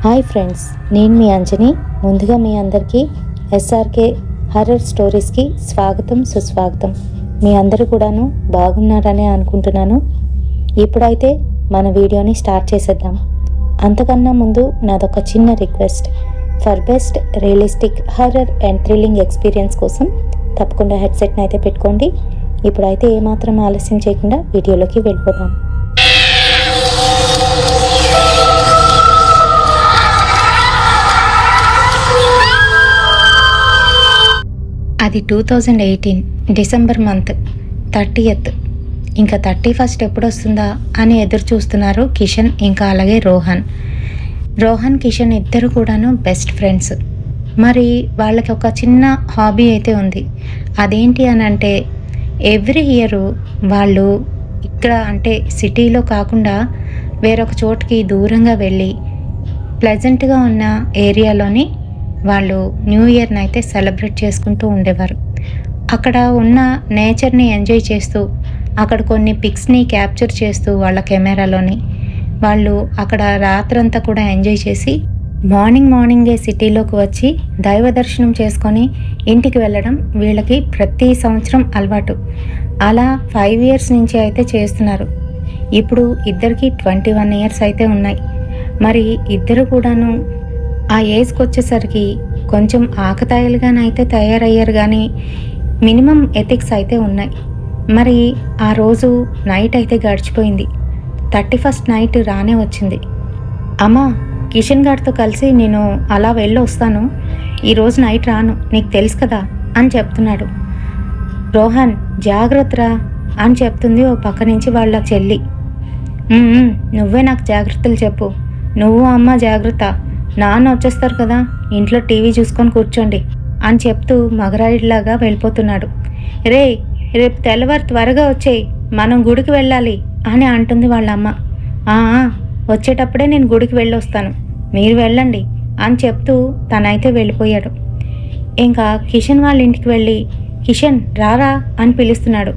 Hi friends, నేను మీ అంజని. ముందుగా మీ అందరికీ ఎస్ఆర్కే హర్రర్ స్టోరీస్కి స్వాగతం సుస్వాగతం. మీ అందరూ కూడాను బాగున్నారనే అనుకుంటున్నాను. ఇప్పుడైతే మన వీడియోని స్టార్ట్ చేసేద్దాం. అంతకన్నా ముందు నాదొక చిన్న request. For best realistic horror and thrilling experience కోసం తప్పకుండా హెడ్సెట్ని అయితే పెట్టుకోండి. ఇప్పుడైతే ఏమాత్రం ఆలస్యం చేయకుండా వీడియోలోకి వెళ్ళిపోదాం. అది 2018 డిసెంబర్ మంత్ 30th. ఇంకా 31st ఎప్పుడు వస్తుందా అని ఎదురు చూస్తున్నారు కిషన్, ఇంకా అలాగే రోహన్ కిషన్ ఇద్దరు కూడాను బెస్ట్ ఫ్రెండ్స్. మరి వాళ్ళకి ఒక చిన్న హాబీ అయితే ఉంది. అదేంటి అని అంటే ఎవ్రీ ఇయర్ వాళ్ళు ఇక్కడ అంటే సిటీలో కాకుండా వేరొక చోటుకి దూరంగా వెళ్ళి ప్లెజెంట్గా ఉన్న ఏరియాలోని వాళ్ళు న్యూ ఇయర్ని అయితే సెలబ్రేట్ చేసుకుంటూ ఉండేవారు. అక్కడ ఉన్న నేచర్ని ఎంజాయ్ చేస్తూ అక్కడ కొన్ని పిక్స్ని క్యాప్చర్ చేస్తూ వాళ్ళ కెమెరాలోని వాళ్ళు అక్కడ రాత్రంతా కూడా ఎంజాయ్ చేసి మార్నింగే సిటీలోకి వచ్చి దైవ దర్శనం చేసుకొని ఇంటికి వెళ్ళడం వీళ్ళకి ప్రతి సంవత్సరం అలవాటు. అలా 5 years నుంచి అయితే చేస్తున్నారు. ఇప్పుడు ఇద్దరికి 21 years అయితే ఉన్నాయి. మరి ఇద్దరు కూడాను ఆ ఏజ్కి వచ్చేసరికి కొంచెం ఆకతాయిలుగానైతే తయారయ్యారు, కానీ మినిమం ఎథిక్స్ అయితే ఉన్నాయి. మరి ఆ రోజు నైట్ అయితే గడిచిపోయింది. 31st నైట్ రానే వచ్చింది. అమ్మా, కిషన్ గారితో కలిసి నేను అలా వెళ్ళి వస్తాను, ఈరోజు నైట్ రాను, నీకు తెలుసు కదా అని చెప్తున్నాడు. రోహన్, జాగ్రత్తరా అని చెప్తుంది ఓ పక్క నుంచి వాళ్ళ చెల్లి. నువ్వే నాకు జాగ్రత్తలు చెప్పు, నువ్వు అమ్మ జాగ్రత్త, నాన్న వచ్చేస్తారు కదా, ఇంట్లో టీవీ చూసుకొని కూర్చోండి అని చెప్తూ మగరాయిలాగా వెళ్ళిపోతున్నాడు. రేపు తెల్లవారు త్వరగా వచ్చేయి, మనం గుడికి వెళ్ళాలి అని అంటుంది వాళ్ళ అమ్మ. వచ్చేటప్పుడే నేను గుడికి వెళ్ళొస్తాను, మీరు వెళ్ళండి అని చెప్తూ తనైతే వెళ్ళిపోయాడు. ఇంకా కిషన్ వాళ్ళ ఇంటికి వెళ్ళి కిషన్ రారా అని పిలుస్తున్నాడు.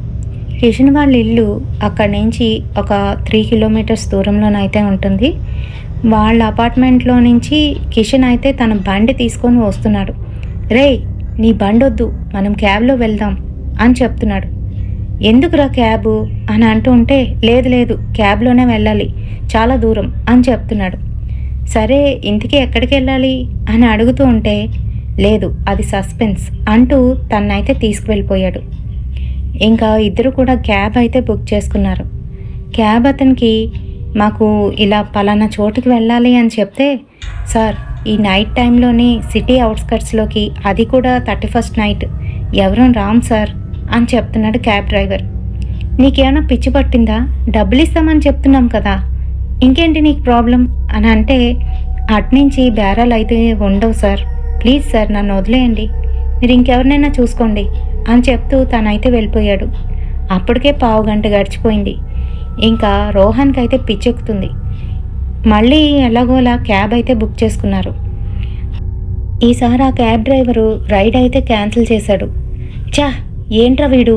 కిషన్ వాళ్ళ ఇల్లు అక్కడి నుంచి ఒక 3 kilometers దూరంలోనైతే ఉంటుంది. వాళ్ళ అపార్ట్మెంట్లో నుంచి కిషన్ అయితే తన బండి తీసుకొని వస్తున్నాడు. నీ బండి వద్దు, మనం క్యాబ్లో వెళ్దాం అని చెప్తున్నాడు. ఎందుకురా క్యాబు అని అంటూ ఉంటే లేదు క్యాబ్లోనే వెళ్ళాలి, చాలా దూరం అని చెప్తున్నాడు. సరే ఇంటికి ఎక్కడికి వెళ్ళాలి అని అడుగుతూ ఉంటే లేదు, అది సస్పెన్స్ అంటూ తన్నైతే తీసుకువెళ్ళిపోయాడు. ఇంకా ఇద్దరు కూడా క్యాబ్ అయితే బుక్ చేసుకున్నారు. క్యాబ్ అతనికి మాకు ఇలా పలానా చోటుకి వెళ్ళాలి అని చెప్తే, సార్ ఈ నైట్ టైంలోని సిటీ అవుట్స్కట్స్లోకి, అది కూడా 31st నైట్ ఎవరూ రామ్ సార్ అని చెప్తున్నాడు క్యాబ్ డ్రైవర్. నీకేమైనా పిచ్చి పట్టిందా, డబ్బులు ఇస్తామని చెప్తున్నాం కదా, ఇంకేంటి నీకు ప్రాబ్లం అని అంటే, అట్నుంచి బేరాలు అయితే ఉండవు సార్, ప్లీజ్ సార్ నన్ను వదిలేయండి, మీరు ఇంకెవరినైనా చూసుకోండి అని చెప్తూ తనైతే వెళ్ళిపోయాడు. అప్పటికే 1/2 గంట గడిచిపోయింది. ఇంకా రోహన్కి అయితే పిచ్చెక్కుతుంది. మళ్ళీ ఎలాగోలా క్యాబ్ అయితే బుక్ చేసుకున్నారు. ఈసారి ఆ క్యాబ్ డ్రైవరు రైడ్ అయితే క్యాన్సిల్ చేశాడు. ఏంట్రా వీడు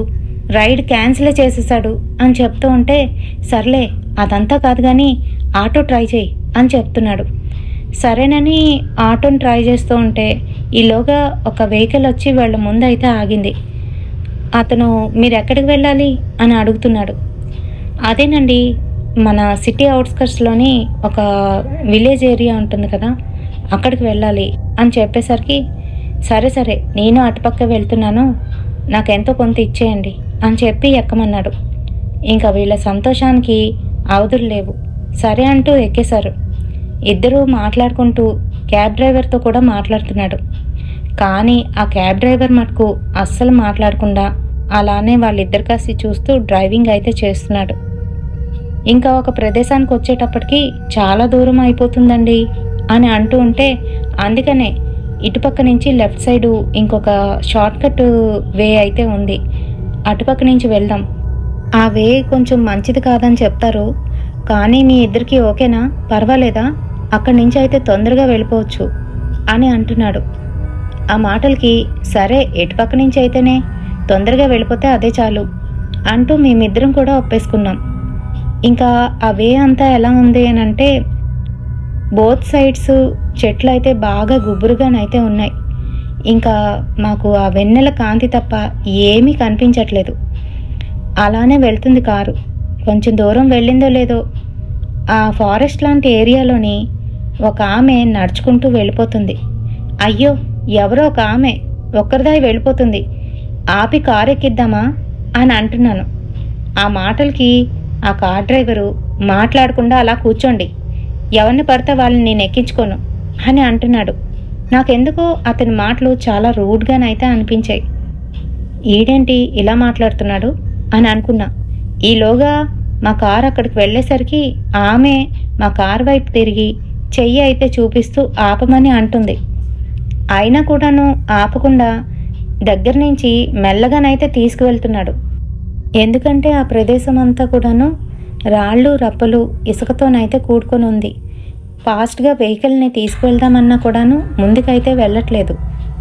రైడ్ క్యాన్సిలే చేసేసాడు అని చెప్తూ ఉంటే, సర్లే అదంతా కాదు కానీ ఆటో ట్రై చేయి అని చెప్తున్నాడు. సరేనని ఆటోని ట్రై చేస్తూ ఉంటే ఈలోగా ఒక వెహికల్ వచ్చి వాళ్ళ ముందు అయితే ఆగింది. అతను మీరు ఎక్కడికి వెళ్ళాలి అని అడుగుతున్నాడు. అదేనండి, మన సిటీ అవుట్స్కట్స్లోని ఒక విలేజ్ ఏరియా ఉంటుంది కదా, అక్కడికి వెళ్ళాలి అని చెప్పేసరికి, సరే నేను అటుపక్క వెళ్తున్నాను, నాకు ఎంతో కొంత ఇచ్చేయండి అని చెప్పి ఎక్కమన్నాడు. ఇంకా వీళ్ళ సంతోషానికి అవధులు లేవు. సరే అంటూ ఎక్కేశారు. ఇద్దరూ మాట్లాడుకుంటూ క్యాబ్ డ్రైవర్తో కూడా మాట్లాడుతున్నాడు. కానీ ఆ క్యాబ్ డ్రైవర్ మటుకు అస్సలు మాట్లాడకుండా అలానే వాళ్ళిద్దరు కాసి చూస్తూ డ్రైవింగ్ అయితే చేస్తున్నాడు. ఇంకా ఒక ప్రదేశానికి వచ్చేటప్పటికి చాలా దూరం అయిపోతుందండి అని అంటూ ఉంటే, అందుకనే ఇటుపక్క నుంచి లెఫ్ట్ సైడు ఇంకొక షార్ట్కట్ వే అయితే ఉంది, అటుపక్క నుంచి వెళ్దాం, ఆ వే కొంచెం మంచిది కాదని చెప్తారు, కానీ మీ ఇద్దరికి ఓకేనా, పర్వాలేదా, అక్కడి నుంచి అయితే తొందరగా వెళ్ళిపోవచ్చు అని అంటున్నాడు. ఆ మాటలకి సరే ఎటుపక్క నుంచి అయితేనే తొందరగా వెళ్ళిపోతే అదే చాలు అంటూ మేమిద్దరం కూడా ఒప్పేసుకున్నాం. ఇంకా ఆ వే అంతా ఎలా ఉంది అని అంటే, బోత్ సైడ్స్ చెట్లు అయితే బాగా గుబురుగానైతే ఉన్నాయి. ఇంకా మాకు ఆ వెన్నెల కాంతి తప్ప ఏమీ కనిపించట్లేదు. అలానే వెళ్తుంది కారు. కొంచెం దూరం వెళ్ళిందో లేదో ఆ ఫారెస్ట్ లాంటి ఏరియాలోని ఒక ఆమె నడుచుకుంటూ వెళ్ళిపోతుంది. అయ్యో, ఎవరో ఒక ఆమె ఒక్కరిదాయి వెళ్ళిపోతుంది, ఆపి కారు ఎక్కిద్దామా అని అంటున్నాను. ఆ మాటలకి ఆ కార్ డ్రైవరు మాట్లాడకుండా అలా కూర్చోండి, ఎవరిని పడితే వాళ్ళని నేను ఎక్కించుకోను అని అంటున్నాడు. నాకెందుకో అతని మాటలు చాలా రూడ్గానైతే అనిపించాయి. ఈడేంటి ఇలా మాట్లాడుతున్నాడు అని అనుకున్నా. ఈలోగా మా కారు అక్కడికి వెళ్ళేసరికి ఆమె మా కారు వైపు తిరిగి చెయ్యి అయితే చూపిస్తూ ఆపమని అంటుంది. అయినా కూడాను ఆపకుండా దగ్గర నుంచి మెల్లగానైతే తీసుకువెళ్తున్నాడు. ఎందుకంటే ఆ ప్రదేశం అంతా కూడాను రాళ్ళు రప్పలు ఇసుకతోనైతే కూడుకొని ఉంది. ఫాస్ట్గా వెహికల్ని తీసుకువెళ్దామన్నా కూడాను ముందుకైతే వెళ్ళట్లేదు,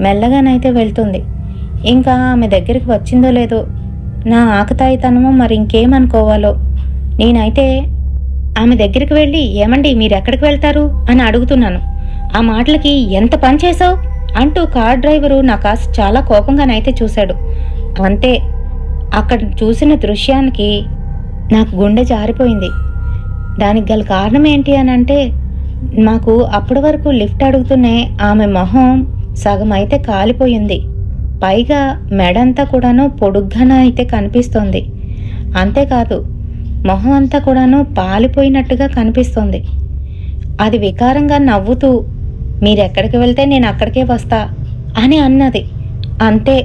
మెల్లగానైతే వెళ్తుంది. ఇంకా ఆమె దగ్గరికి వచ్చిందో లేదో, నా ఆకతాయితనమో మరి ఇంకేమనుకోవాలో, నేనైతే ఆమె దగ్గరికి వెళ్ళి ఏమండి మీరు ఎక్కడికి వెళ్తారు అని అడుగుతున్నాను. ఆ మాటలకి ఎంత పని చేసావు అంటూ కార్ డ్రైవరు నా కాస్త చాలా కోపంగానైతే చూశాడు. అంతే, అక్కడ చూసిన దృశ్యానికి నాకు గుండె జారిపోయింది. దానికి గల కారణం ఏంటి అని అంటే, మాకు అప్పటి వరకు లిఫ్ట్ అడుగుతూనే ఆమె మొహం సగం అయితే కాలిపోయింది. పైగా మెడంతా కూడాను పొడుగ్గాన అయితే కనిపిస్తోంది. అంతేకాదు మొహం అంతా కూడాను పాలిపోయినట్టుగా కనిపిస్తోంది. అది వికారంగా నవ్వుతూ మీరెక్కడికి వెళ్తే నేను అక్కడికే వస్తా అని అన్నది. అంతే,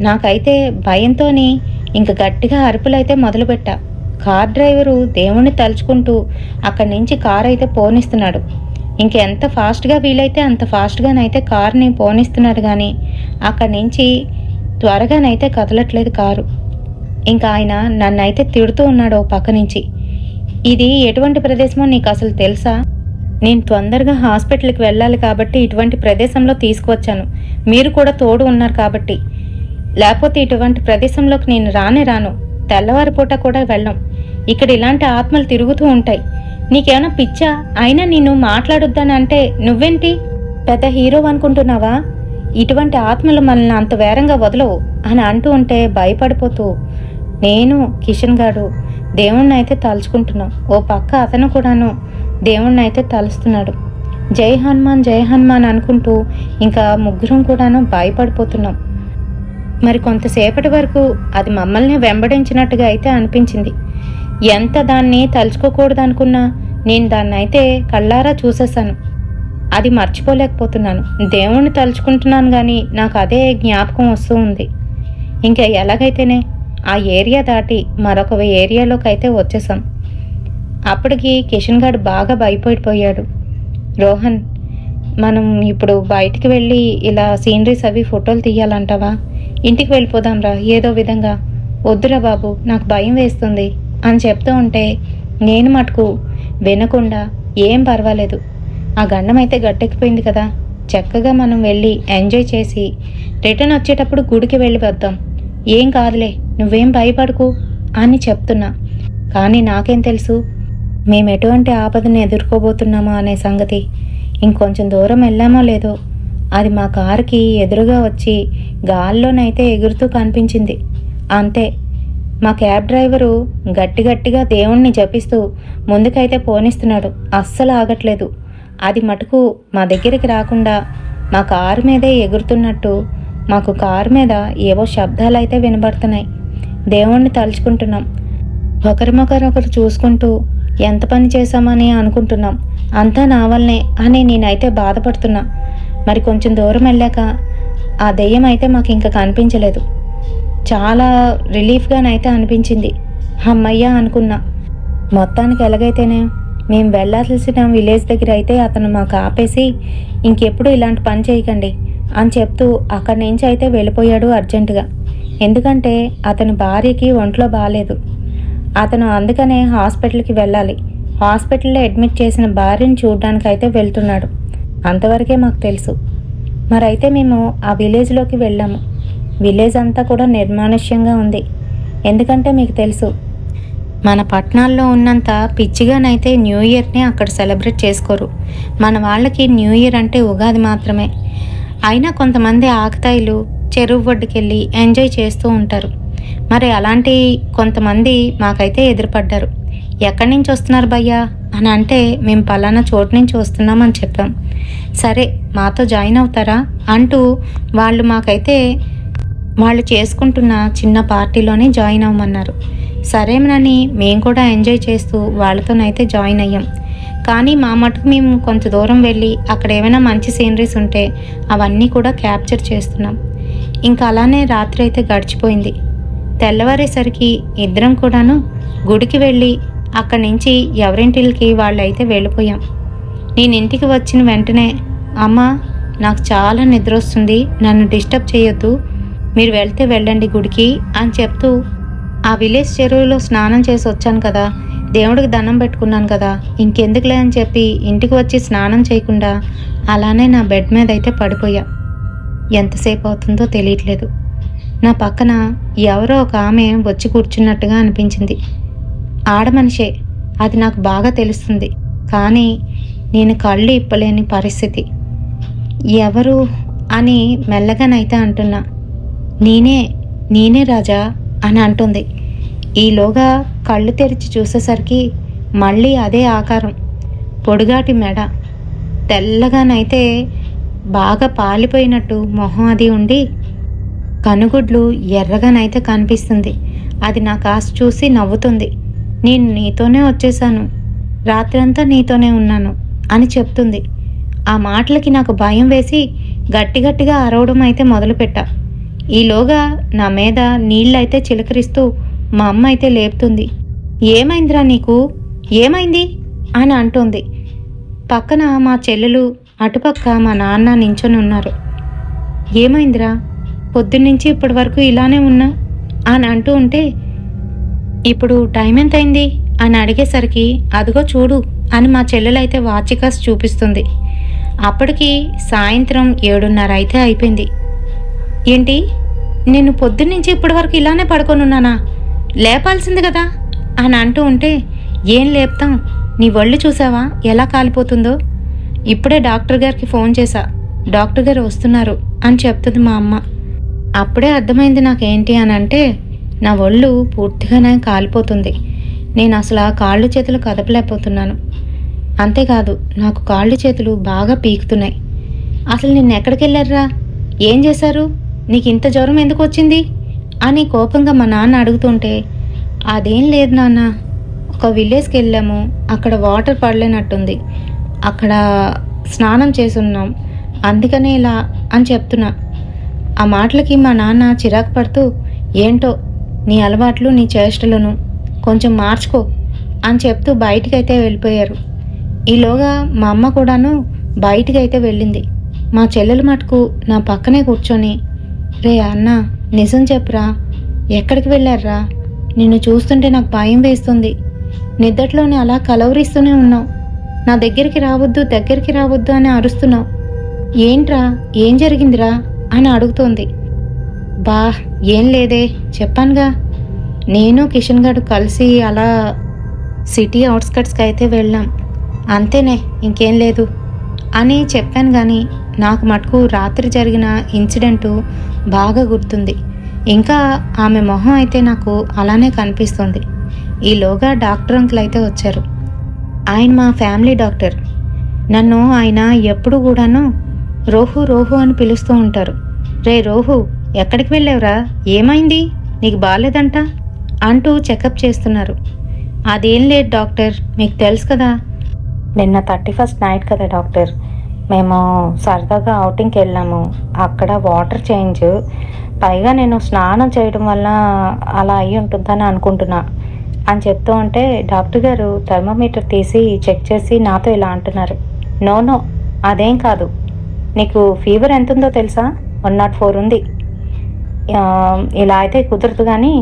నాకైతే భయంతోని ఇంక గట్టిగా అరుపులైతే మొదలుపెట్టా. కార్ డ్రైవరు దేవుణ్ణి తలుచుకుంటూ అక్కడి నుంచి కారు అయితే పోనిస్తున్నాడు. ఇంకెంత ఫాస్ట్గా వీలైతే అంత ఫాస్ట్గానైతే కారుని పోనిస్తున్నాడు, కానీ అక్కడి నుంచి త్వరగానైతే కదలట్లేదు కారు. ఇంకా ఆయన నన్నైతే తిడుతూ ఉన్నాడు ఓ పక్క నుంచి. ఇది ఎటువంటి ప్రదేశమో నీకు అసలు తెలుసా? నేను తొందరగా హాస్పిటల్కి వెళ్ళాలి కాబట్టి ఇటువంటి ప్రదేశంలో తీసుకువచ్చాను, మీరు కూడా తోడు ఉన్నారు కాబట్టి. లేకపోతే ఇటువంటి ప్రదేశంలోకి నేను రాను. తెల్లవారిపూట కూడా వెళ్ళం. ఇక్కడ ఇలాంటి ఆత్మలు తిరుగుతూ ఉంటాయి. నీకేమైనా పిచ్చా? అయినా నిన్ను మాట్లాడొద్దని అంటే నువ్వేంటి పెద్ద హీరో అనుకుంటున్నావా? ఇటువంటి ఆత్మలు మనల్ని అంత వేరంగా వదలవు అని అంటూ ఉంటే భయపడిపోతూ నేను కిషన్ గారు దేవుణ్ణి అయితే తలుచుకుంటున్నాం. ఓ పక్క అతను కూడాను దేవుణ్ణి అయితే తలుస్తున్నాడు. జై హనుమాన్ జై హనుమాన్ అనుకుంటూ ఇంకా ముగ్గురం కూడాను భయపడిపోతున్నాం. మరి కొంతసేపటి వరకు అది మమ్మల్ని వెంబడించినట్టుగా అయితే అనిపించింది. ఎంత దాన్ని తలుచుకోకూడదు అనుకున్నా నేను దాన్ని అయితే కళ్ళారా చూసేసాను. అది మర్చిపోలేకపోతున్నాను. దేవుణ్ణి తలుచుకుంటున్నాను కానీ నాకు అదే జ్ఞాపకం వస్తూ ఉంది. ఇంకా ఎలాగైతేనే ఆ ఏరియా దాటి మరొక ఏరియాలోకి అయితే వచ్చేసాం. అప్పటికి కిషన్ గారు బాగా భయపడిపోయాడు. రోహన్, మనం ఇప్పుడు బయటికి వెళ్ళి ఇలా సీనరీస్ అవి ఫోటోలు తీయాలంటావా? ఇంటికి వెళ్ళిపోదాంరా ఏదో విధంగా. వద్దురా బాబు, నాకు భయం వేస్తుంది అని చెప్తూ ఉంటే నేను మటుకు వినకుండా ఏం పర్వాలేదు, ఆ గండం అయితే గట్టెక్కిపోయింది కదా, చక్కగా మనం వెళ్ళి ఎంజాయ్ చేసి రిటర్న్ వచ్చేటప్పుడు గుడికి వెళ్ళి వద్దాం, ఏం కాదులే, నువ్వేం భయపడకు అని చెప్తున్నా. కానీ నాకేం తెలుసు మేము ఎటువంటి ఆపదను ఎదుర్కోబోతున్నామో అనే సంగతి. ఇంకొంచెం దూరం వెళ్ళామో లేదో అది మా కారుకి ఎదురుగా వచ్చి గాల్లోనైతే ఎగురుతూ కనిపించింది. అంతే, మా క్యాబ్ డ్రైవరు గట్టిగా దేవుణ్ణి జపిస్తూ ముందుకైతే పోనిస్తున్నాడు. అస్సలు ఆగట్లేదు. అది మటుకు మా దగ్గరికి రాకుండా మా కారు మీదే ఎగురుతున్నట్టు మాకు కారు మీద ఏవో శబ్దాలు అయితే వినబడుతున్నాయి. దేవుణ్ణి తలుచుకుంటున్నాం. ఒకరినొకరు చూసుకుంటూ ఎంత పని చేశామని అనుకుంటున్నాం. అంతా నా వల్లనే అని నేనైతే బాధపడుతున్నా. మరి కొంచెం దూరం వెళ్ళాక ఆ దెయ్యం అయితే మాకు ఇంకా కనిపించలేదు. చాలా రిలీఫ్గానైతే అనిపించింది. అమ్మయ్య అనుకున్నా. మొత్తానికి ఎలాగైతేనే మేము వెళ్ళాల్సిన విలేజ్ దగ్గర అయితే అతను మాకు ఆపేసి ఇంకెప్పుడు ఇలాంటి పని చేయకండి అని చెప్తూ అక్కడి నుంచి అయితే వెళ్ళిపోయాడు అర్జెంటుగా. ఎందుకంటే అతని భార్యకి ఒంట్లో బాగాలేదు. అతను అందుకనే హాస్పిటల్కి వెళ్ళాలి. హాస్పిటల్లో అడ్మిట్ చేసిన భార్యను చూడడానికి అయితే వెళ్తున్నాడు. అంతవరకే మాకు తెలుసు. మరైతే మేము ఆ విలేజ్లోకి వెళ్ళాము. విలేజ్ అంతా కూడా నిర్మానుష్యంగా ఉంది. ఎందుకంటే మీకు తెలుసు మన పట్టణాల్లో ఉన్నంత పిచ్చిగానైతే న్యూ ఇయర్ని అక్కడ సెలబ్రేట్ చేసుకోరు. మన వాళ్ళకి న్యూ ఇయర్ అంటే ఉగాది మాత్రమే. అయినా కొంతమంది ఆకతాయిలు చెరువు ఒడ్డుకెళ్ళి ఎంజాయ్ చేస్తూ ఉంటారు. మరి అలాంటి కొంతమంది మాకైతే ఎదురుపడ్డారు. ఎక్కడి నుంచి వస్తున్నారు భయ్యా అని అంటే మేము పలానా చోటు నుంచి వస్తున్నామని చెప్పాం. సరే మాతో జాయిన్ అవుతారా అంటూ వాళ్ళు చేసుకుంటున్న చిన్న పార్టీలోనే జాయిన్ అవ్వమన్నారు. సరేనని మేము కూడా ఎంజాయ్ చేస్తూ వాళ్ళతోనైతే జాయిన్ అయ్యాం. కానీ మా మటుకు మేము కొంత దూరం వెళ్ళి అక్కడ ఏమైనా మంచి సీనరీస్ ఉంటే అవన్నీ కూడా క్యాప్చర్ చేస్తున్నాం. ఇంకా అలానే రాత్రి అయితే గడిచిపోయింది. తెల్లవారేసరికి ఇద్దరం కూడాను గుడికి వెళ్ళి అక్కడి నుంచి ఎవరింటికి వాళ్ళైతే వెళ్ళిపోయాం. నేను ఇంటికి వచ్చిన వెంటనే, అమ్మ నాకు చాలా నిద్ర వస్తుంది, నన్ను డిస్టర్బ్ చేయొద్దు, మీరు వెళ్తే వెళ్ళండి గుడికి అని చెప్తూ, ఆ విలేజ్ చెరువులో స్నానం చేసి వచ్చాను కదా, దేవుడికి దండం పెట్టుకున్నాను కదా, ఇంకెందుకులే అని చెప్పి ఇంటికి వచ్చి స్నానం చేయకుండా అలానే నా బెడ్ మీద అయితే పడిపోయా. ఎంతసేపు అవుతుందో తెలియట్లేదు. నా పక్కన ఎవరో ఒక ఆమె వచ్చి కూర్చున్నట్టుగా అనిపించింది. ఆడమనిషే, అది నాకు బాగా తెలుస్తుంది. కానీ నేను కళ్ళు ఇప్పలేని పరిస్థితి. ఎవరు అని మెల్లగానైతే అంటున్నా. నేనే రాజా అని అంటుంది. ఈలోగా కళ్ళు తెరిచి చూసేసరికి మళ్ళీ అదే ఆకారం, పొడుగాటి మెడ, తెల్లగానైతే బాగా పాలిపోయినట్టు మొహం అది ఉండి కనుగుడ్లు ఎర్రగానైతే కనిపిస్తుంది. అది నా కాస్త చూసి నవ్వుతుంది. నేను నీతోనే వచ్చేసాను, రాత్రంతా నీతోనే ఉన్నాను అని చెప్తుంది. ఆ మాటలకి నాకు భయం వేసి గట్టిగా అరవడం అయితే మొదలుపెట్టా. ఈలోగా నా మీద నీళ్ళైతే చిలకరిస్తూ మా అమ్మ అయితే లేపుతుంది. ఏమైందిరా నీకు, ఏమైంది అని అంటుంది. పక్కన మా చెల్లెలు, అటుపక్క మా నాన్న నించొని ఉన్నారు. ఏమైందిరా, పొద్దున్నుంచి ఇప్పటి వరకు ఇలానే ఉన్నా అని అంటూ ఉంటే, ఇప్పుడు టైం ఎంత అయింది అని అడిగేసరికి అదిగో చూడు అని మా చెల్లెలైతే వాచికాస్ చూపిస్తుంది. అప్పటికి సాయంత్రం 7:30 అయితే అయిపోయింది. ఏంటి, నేను పొద్దున్నుంచి ఇప్పటి వరకు ఇలానే పడుకొని ఉన్నానా, లేపాల్సింది కదా అని అంటూ ఉంటే, ఏం లేపుతాం, నీ ఒళ్ళు చూసావా ఎలా కాలిపోతుందో, ఇప్పుడే డాక్టర్ గారికి ఫోన్ చేశా, డాక్టర్ గారు వస్తున్నారు అని చెప్తుంది మా అమ్మ. అప్పుడే అర్థమైంది నాకేంటి అని అంటే, నా ఒళ్ళు పూర్తిగానే కాలిపోతుంది. నేను అసలు ఆ కాళ్ళు చేతులు కదపలేకపోతున్నాను. అంతేకాదు నాకు కాళ్ళు చేతులు బాగా పీకుతున్నాయి. అసలు నిన్న ఎక్కడికి వెళ్ళారా, ఏం చేశారు, నీకు ఇంత జ్వరం ఎందుకు వచ్చింది అని కోపంగా మా నాన్న అడుగుతుంటే, అదేం లేదు నాన్న, ఒక విలేజ్కి వెళ్ళాము, అక్కడ వాటర్ పడలేనట్టుంది, అక్కడ స్నానం చేసున్నాం, అందుకనే ఇలా అని చెప్తున్నా. ఆ మాటలకి మా నాన్న చిరాకు పడుతూ, ఏంటో నీ అలవాట్లు నీ చేష్టలను కొంచెం మార్చుకో అని చెప్తూ బయటికైతే వెళ్ళిపోయారు. ఈలోగా మా అమ్మ కూడాను బయటికైతే వెళ్ళింది. మా చెల్లెలు మటుకు నా పక్కనే కూర్చొని, రే అన్న నిజం చెప్పురా, ఎక్కడికి వెళ్ళారా, నిన్ను చూస్తుంటే నాకు భయం వేస్తుంది, నిద్దట్లోనే అలా కలవరిస్తూనే ఉన్నావు, నా దగ్గరికి రావద్దు అని అరుస్తున్నావు, ఏంట్రా ఏం జరిగిందిరా అని అడుగుతోంది. బా ఏం లేదే, చెప్పానుగా, నేను కిషన్ గారు కలిసి అలా సిటీ అవుట్స్కట్స్కి అయితే వెళ్ళాం, అంతేనే, ఇంకేం లేదు అని చెప్పాను. కానీ నాకు మటుకు రాత్రి జరిగిన ఇన్సిడెంటు బాగా గుర్తుంది. ఇంకా ఆమె మొహం అయితే నాకు అలానే కనిపిస్తుంది. ఈలోగా డాక్టర్ అంకుల్ అయితే వచ్చారు. ఆయన మా ఫ్యామిలీ డాక్టర్. నన్ను ఆయన ఎప్పుడు కూడాను రోహు అని పిలుస్తూ ఉంటారు. రే రోహు, ఎక్కడికి వెళ్ళావురా, ఏమైంది, నీకు బాగాలేదంట అంటూ చెకప్ చేస్తున్నారు. అదేం లేదు డాక్టర్, మీకు తెలుసు కదా, నిన్న 31st నైట్ కదా డాక్టర్, మేము సరదాగా అవుటింగ్కి వెళ్ళాము, అక్కడ వాటర్ చేంజ్, పైగా నేను స్నానం చేయడం వల్ల అలా అయ్యి ఉంటుందని అనుకుంటున్నా అని చెప్తూ ఉంటే, డాక్టర్ గారు థర్మోమీటర్ తీసి చెక్ చేసి నాతో ఇలా అంటున్నారు. నో అదేం కాదు, నీకు ఫీవర్ ఎంత ఉందో తెలుసా, 104 ఉంది, ఇలా అయితే కుదరదు, కానీ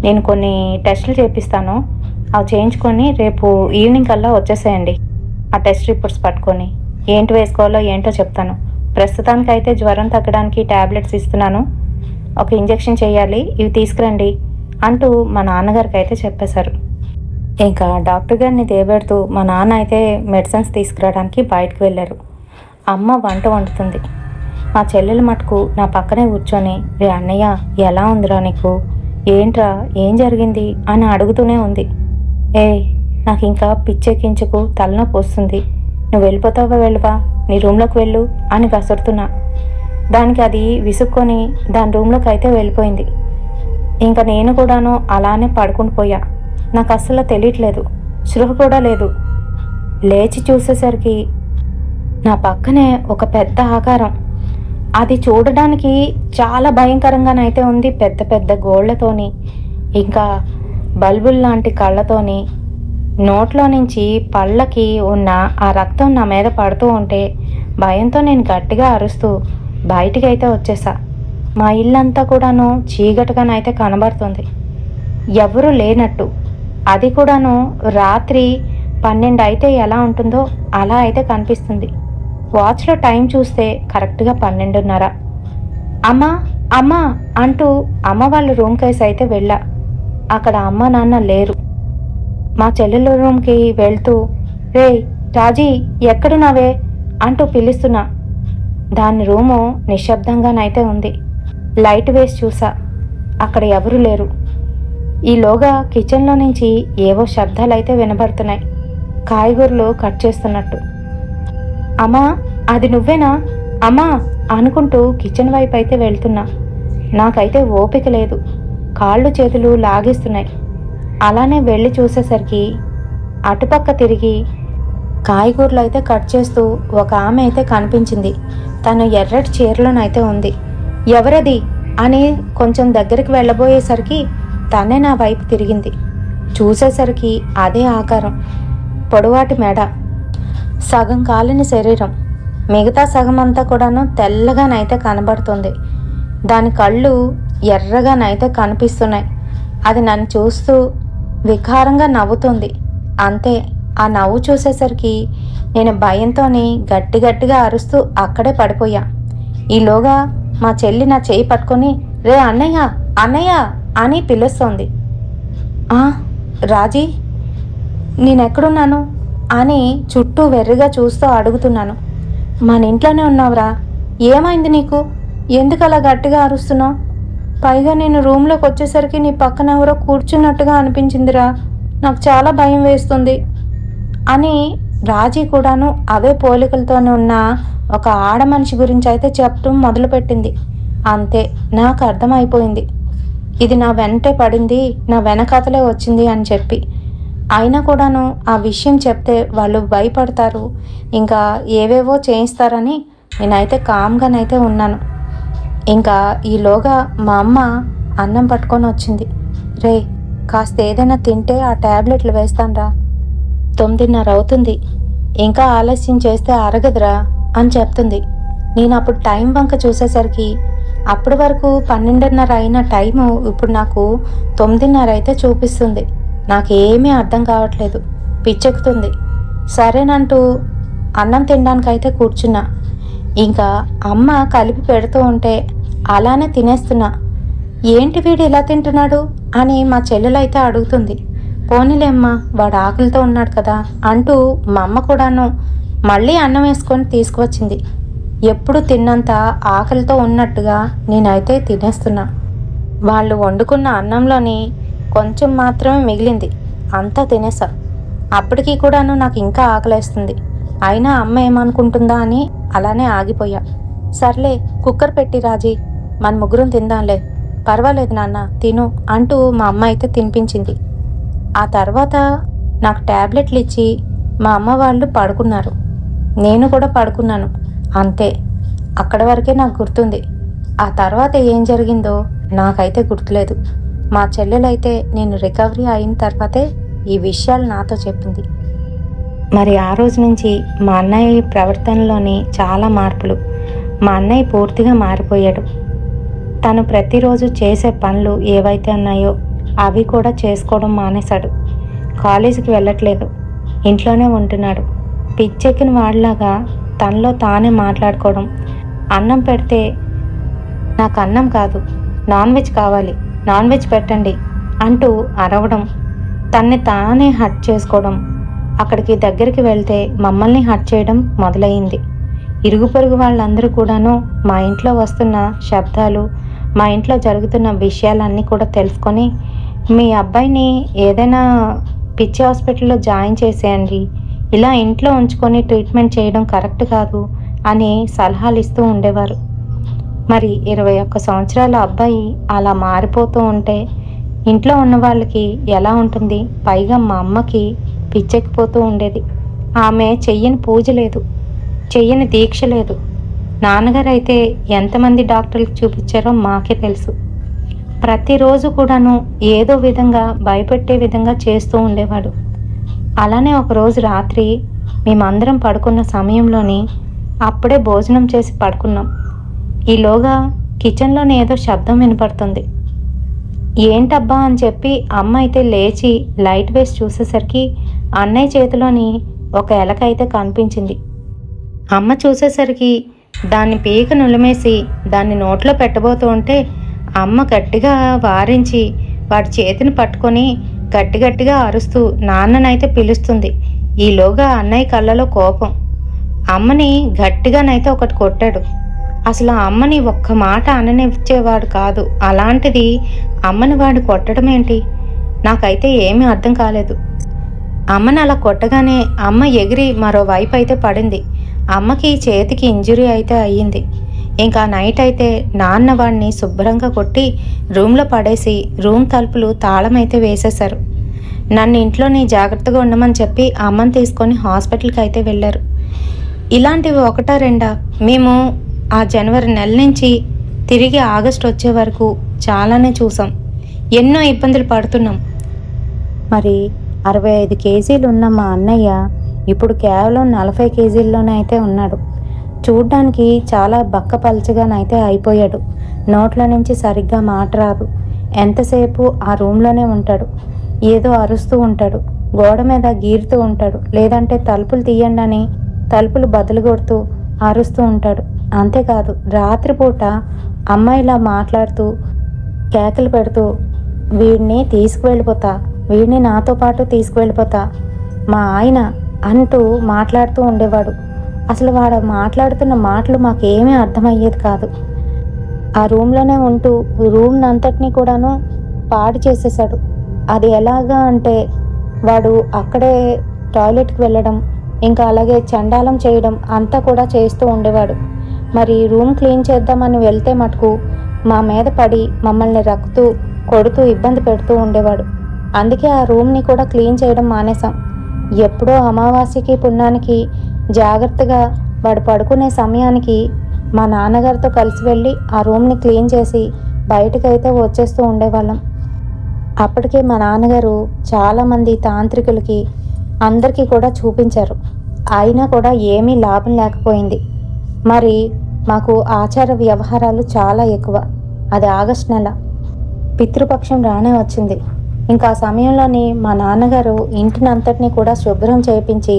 నేను కొన్ని టెస్టులు చేపిస్తాను, అవి చేయించుకొని రేపు ఈవినింగ్ కల్లా వచ్చేసేయండి, ఆ టెస్ట్ రిపోర్ట్స్ పట్టుకొని ఏంటి వేసుకోవాలో ఏంటో చెప్తాను, ప్రస్తుతానికి అయితే జ్వరం తగ్గడానికి ట్యాబ్లెట్స్ ఇస్తున్నాను, ఒక ఇంజెక్షన్ చేయాలి, ఇవి తీసుకురండి అంటూ మా నాన్నగారికి అయితే చెప్పేశారు. ఇంకా డాక్టర్ గారిని దేబెడుతూ మా నాన్న అయితే మెడిసిన్స్ తీసుకురావడానికి బయటకు వెళ్ళారు. అమ్మ వంట వండుతుంది. మా చెల్లెలు మటుకు నా పక్కనే కూర్చొని, రే అన్నయ్య ఎలా ఉందిరా నీకు, ఏంట్రా ఏం జరిగింది అని అడుగుతూనే ఉంది. నాకు ఇంకా పిచ్చెక్కించుకు తలనొప్పి వస్తుంది, నువ్వు వెళ్ళిపోతావా వెళ్ళవా, నీ రూమ్లోకి వెళ్ళు అని కసురుతున్నా. దానికి అది విసుక్కొని దాని రూమ్లోకి అయితే వెళ్ళిపోయింది. ఇంకా నేను కూడాను అలానే పడుకుని పోయా. నాకు అస్సలు తెలియట్లేదు, స్పృహ కూడా లేదు. లేచి చూసేసరికి నా పక్కనే ఒక పెద్ద ఆకారం. అది చూడడానికి చాలా భయంకరంగానైతే ఉంది. పెద్ద పెద్ద గోళ్లతోని, ఇంకా బల్బుల్ లాంటి కళ్ళతోని, నోట్లో నుంచి పళ్ళకి ఉన్న ఆ రక్తం నా మీద పడుతూ ఉంటే భయంతో నేను గట్టిగా అరుస్తూ బయటికి అయితే వచ్చేసా. మా ఇల్లంతా కూడాను చీకటిగానైతే కనబడుతుంది, ఎవరూ లేనట్టు. అది కూడాను రాత్రి 12 అయితే ఎలా ఉంటుందో అలా అయితే కనిపిస్తుంది. వాచ్లో టైం చూస్తే కరెక్ట్గా 12:30. అమ్మా అమ్మా అంటూ అమ్మ వాళ్ళ రూమ్ కేసి అయితే వెళ్ళా. అక్కడ అమ్మ నాన్న లేరు. మా చెల్లెల రూమ్కి వెళ్తూ, రే రాజీ ఎక్కడున్నావే అంటూ పిలుస్తున్నా. దాని రూము నిశ్శబ్దంగానైతే ఉంది. లైట్ వేసి చూసా, అక్కడ ఎవరూ లేరు. ఈలోగా కిచెన్లో నుంచి ఏవో శబ్దాలు అయితే వినబడుతున్నాయి, కాయగూరలు కట్ చేస్తున్నట్టు. అమ్మా అది నువ్వేనా అమ్మా అనుకుంటూ కిచెన్ వైపు అయితే వెళ్తున్నా. నాకైతే ఓపిక లేదు, కాళ్ళు చేతులు లాగేస్తున్నాయి. అలానే వెళ్ళి చూసేసరికి అటుపక్క తిరిగి కాయగూరలు అయితే కట్ చేస్తూ ఒక ఆమె అయితే కనిపించింది. తను ఎర్రటి చీరలోనైతే ఉంది. ఎవరది అని కొంచెం దగ్గరికి వెళ్ళబోయేసరికి తనే నా వైపు తిరిగింది. చూసేసరికి అదే ఆకారం, పొడవాటి మెడ, సగం కాలిన శరీరం, మిగతా సగం అంతా కూడాను తెల్లగానైతే కనబడుతుంది. దాని కళ్ళు ఎర్రగానైతే కనిపిస్తున్నాయి. అది నన్ను చూస్తూ వికారంగా నవ్వుతుంది. అంతే, ఆ నవ్వు చూసేసరికి నేను భయంతోని గట్టి గట్టిగా అరుస్తూ అక్కడే పడిపోయా. ఈలోగా మా చెల్లి నా చేయి పట్టుకొని, రే అన్నయ్య అన్నయ్య అని పిలుస్తోంది. రాజీ నేనెక్కడున్నాను అని చుట్టూ వెర్రిగా చూస్తూ అడుగుతున్నాను. మన ఇంట్లోనే ఉన్నావురా, ఏమైంది నీకు, ఎందుకు అలా గట్టిగా అరుస్తున్నావు? పైగా నేను రూమ్లోకి వచ్చేసరికి నీ పక్కన ఎవరో కూర్చున్నట్టుగా అనిపించిందిరా, నాకు చాలా భయం వేస్తుంది అని రాజీ కూడాను అవే పోలికలతోనే ఉన్న ఒక ఆడ మనిషి గురించి అయితే చెప్పడం మొదలుపెట్టింది. అంతే, నాకు అర్థమైపోయింది ఇది నా వెంటే పడింది, నా వెనకాతలే వచ్చింది అని చెప్పి. అయినా కూడాను ఆ విషయం చెప్తే వాళ్ళు భయపడతారు, ఇంకా ఏవేవో చేయిస్తారని నేనైతే కామ్గానైతే ఉన్నాను. ఇంకా ఈలోగా మా అమ్మ అన్నం పట్టుకొని వచ్చింది. రే కాస్త ఏదైనా తింటే ఆ ట్యాబ్లెట్లు వేస్తానురా, 9:30 అవుతుంది, ఇంకా ఆలస్యం చేస్తే అరగదురా అని చెప్తుంది. నేను అప్పుడు టైం వంక చూసేసరికి అప్పటి వరకు 12:30 అయిన టైము ఇప్పుడు నాకు 9:30 అయితే చూపిస్తుంది. నాకేమీ అర్థం కావట్లేదు, పిచ్చెక్కుతుంది. సరేనంటూ అన్నం తినడానికైతే కూర్చున్నా. ఇంకా అమ్మ కలిపి పెడుతూ ఉంటే అలానే తినేస్తున్నా. ఏంటి వీడు ఇలా తింటున్నాడు అని మా చెల్లెలైతే అడుగుతుంది. పోనీలేమ్మా, వాడు ఆకలితో ఉన్నాడు కదా అంటూ మా అమ్మ కూడాను మళ్ళీ అన్నం వేసుకొని తీసుకువచ్చింది. ఎప్పుడు తిన్నంత ఆకలితో ఉన్నట్టుగా నేనైతే తినేస్తున్నా. వాళ్ళు వండుకున్న అన్నంలోని కొంచెం మాత్రమే మిగిలింది, అంతా తినేసా. అప్పటికీ కూడాను నాకు ఇంకా ఆకలేస్తుంది. అయినా అమ్మ ఏమనుకుంటుందా అని అలానే ఆగిపోయా. సర్లే కుక్కర్ పెట్టి రాజీ, మన ముగ్గురం తిందాంలే, పర్వాలేదు నాన్న తిను అంటూ మా అమ్మ అయితే తినిపించింది. ఆ తర్వాత నాకు ట్యాబ్లెట్లు ఇచ్చి మా అమ్మ వాళ్ళు పడుకున్నారు. నేను కూడా పడుకున్నాను. అంతే, అక్కడ వరకే నాకు గుర్తుంది. ఆ తర్వాత ఏం జరిగిందో నాకైతే గుర్తులేదు. మా చెల్లెలైతే నేను రికవరీ అయిన తర్వాతే ఈ విషయాలు నాతో చెప్పింది. మరి ఆ రోజు నుంచి మా అన్నయ్య ప్రవర్తనలోని చాలా మార్పులు. మా అన్నయ్య పూర్తిగా మారిపోయాడు. తను ప్రతిరోజు చేసే పనులు ఏవైతే ఉన్నాయో అవి కూడా చేసుకోవడం మానేశాడు. కాలేజీకి వెళ్ళట్లేదు, ఇంట్లోనే ఉంటున్నాడు. పిచ్చెక్కిన వాడిలాగా తనలో తానే మాట్లాడుకోవడం. అన్నం పెడితే నాకు అన్నం కాదు నాన్ వెజ్ కావాలి, నాన్ వెజ్ పెట్టండి అంటూ అరవడం. తన్ని తానే హర్ట్ చేసుకోవడం, అక్కడికి దగ్గరికి వెళ్తే మమ్మల్ని హర్ట్ చేయడం మొదలయ్యింది. ఇరుగు పొరుగు వాళ్ళందరూ కూడాను మా ఇంట్లో వస్తున్న శబ్దాలు, మా ఇంట్లో జరుగుతున్న విషయాలన్నీ కూడా తెలుసుకొని, మీ అబ్బాయిని ఏదైనా పిచ్చి హాస్పిటల్లో జాయిన్ చేసేయండి, ఇలా ఇంట్లో ఉంచుకొని ట్రీట్మెంట్ చేయడం కరెక్ట్ కాదు అని సలహాలు ఇస్తూ ఉండేవారు. మరి 21 సంవత్సరాల అబ్బాయి అలా మారిపోతూ ఉంటే ఇంట్లో ఉన్న వాళ్ళకి ఎలా ఉంటుంది? పైగా మా అమ్మకి పిచ్చెక్కిపోతూ ఉండేది. ఆమె చెయ్యని పూజ లేదు, చెయ్యని దీక్ష లేదు. నాన్నగారు అయితే ఎంతమంది డాక్టర్లకు చూపించారో మాకే తెలుసు. ప్రతిరోజు కూడాను ఏదో విధంగా భయపెట్టే విధంగా చేస్తూ ఉండేవాడు. అలానే ఒకరోజు రాత్రి మేమందరం పడుకున్న సమయంలోని అప్పుడే భోజనం చేసి పడుకున్నాం. ఈలోగా కిచెన్లోనే ఏదో శబ్దం వినపడుతుంది. ఏంటబ్బా అని చెప్పి అమ్మ అయితే లేచి లైట్ వేసి చూసేసరికి అన్నయ్య చేతిలోని ఒక ఎలక అయితే కనిపించింది. అమ్మ చూసేసరికి దాన్ని పీక నులిమేసి దాన్ని నోట్లో పెట్టబోతూ ఉంటే అమ్మ గట్టిగా వారించి వాడి చేతిని పట్టుకొని గట్టిగా అరుస్తూ నాన్ననైతే పిలుస్తుంది. ఈలోగా అన్నయ్య కళ్ళలో కోపం. అమ్మని గట్టిగానైతే ఒకటి కొట్టాడు. అసలు ఆ అమ్మని ఒక్క మాట అననిచ్చేవాడు కాదు. అలాంటిది అమ్మని వాడు కొట్టడం ఏంటి? నాకైతే ఏమీ అర్థం కాలేదు. అమ్మని అలా కొట్టగానే అమ్మ ఎగిరి మరోవైపు అయితే పడింది. అమ్మకి చేతికి ఇంజురీ అయితే అయ్యింది. ఇంకా నైట్ అయితే నాన్న వాడిని శుభ్రంగా కొట్టి రూమ్లో పడేసి రూమ్ తలుపులు తాళం అయితే వేసేశారు. నన్ను ఇంట్లోని జాగ్రత్తగా ఉండమని చెప్పి అమ్మని తీసుకొని హాస్పిటల్కి అయితే వెళ్ళారు. ఇలాంటివి ఒకటా రెండా? మేము ఆ జనవరి నెల నుంచి తిరిగి ఆగస్టు వచ్చే వరకు చాలానే చూసాం. ఎన్నో ఇబ్బందులు పడుతున్నాం. మరి 65 కేజీలు ఉన్న మా అన్నయ్య ఇప్పుడు కేవలం 40 కేజీల్లోనే అయితే ఉన్నాడు. చూడ్డానికి చాలా బక్కపల్చగానైతే అయిపోయాడు. నోట్ల నుంచి సరిగ్గా మాట రాదు. ఎంతసేపు ఆ రూమ్లోనే ఉంటాడు. ఏదో అరుస్తూ ఉంటాడు, గోడ మీద గీరుతూ ఉంటాడు, లేదంటే తలుపులు తీయండి అని తలుపులు బదులు కొడుతూ అరుస్తూ ఉంటాడు. అంతేకాదు రాత్రిపూట అమ్మాయిలా మాట్లాడుతూ కేకలు పెడుతూ వీడిని తీసుకువెళ్ళిపోతా, వీడిని నాతో పాటు తీసుకువెళ్ళిపోతా మా ఆయన అంటూ మాట్లాడుతూ ఉండేవాడు. అసలు వాడు మాట్లాడుతున్న మాటలు మాకేమీ అర్థమయ్యేది కాదు. ఆ రూమ్లోనే ఉంటూ రూమ్ అంతటినీ కూడాను పాడు చేసేసాడు. అది ఎలాగా అంటే వాడు అక్కడే టాయిలెట్కి వెళ్ళడం, ఇంకా అలాగే చండాలం చేయడం అంతా కూడా చేస్తూ ఉండేవాడు. మరి రూమ్ క్లీన్ చేద్దామని వెళ్తే మటుకు మా మీద పడి మమ్మల్ని రక్కుతూ కొడుతూ ఇబ్బంది పెడుతూ ఉండేవాడు. అందుకే ఆ రూమ్ని కూడా క్లీన్ చేయడం మానేశాం. ఎప్పుడో అమావాస్యకి పుణ్యానికి జాగ్రత్తగా వాడు పడుకునే సమయానికి మా నాన్నగారితో కలిసి వెళ్ళి ఆ రూమ్ని క్లీన్ చేసి బయటకైతే వచ్చేస్తూ ఉండేవాళ్ళం. అప్పటికే మా నాన్నగారు చాలామంది తాంత్రికులకి అందరికీ కూడా చూపించారు. అయినా కూడా ఏమీ లాభం లేకపోయింది. మరి మాకు ఆచార వ్యవహారాలు చాలా ఎక్కువ. అది ఆగస్టు నెల, పితృపక్షం రానే వచ్చింది. ఇంకా ఆ సమయంలోని మా నాన్నగారు ఇంటినంతటినీ కూడా శుభ్రం చేయించి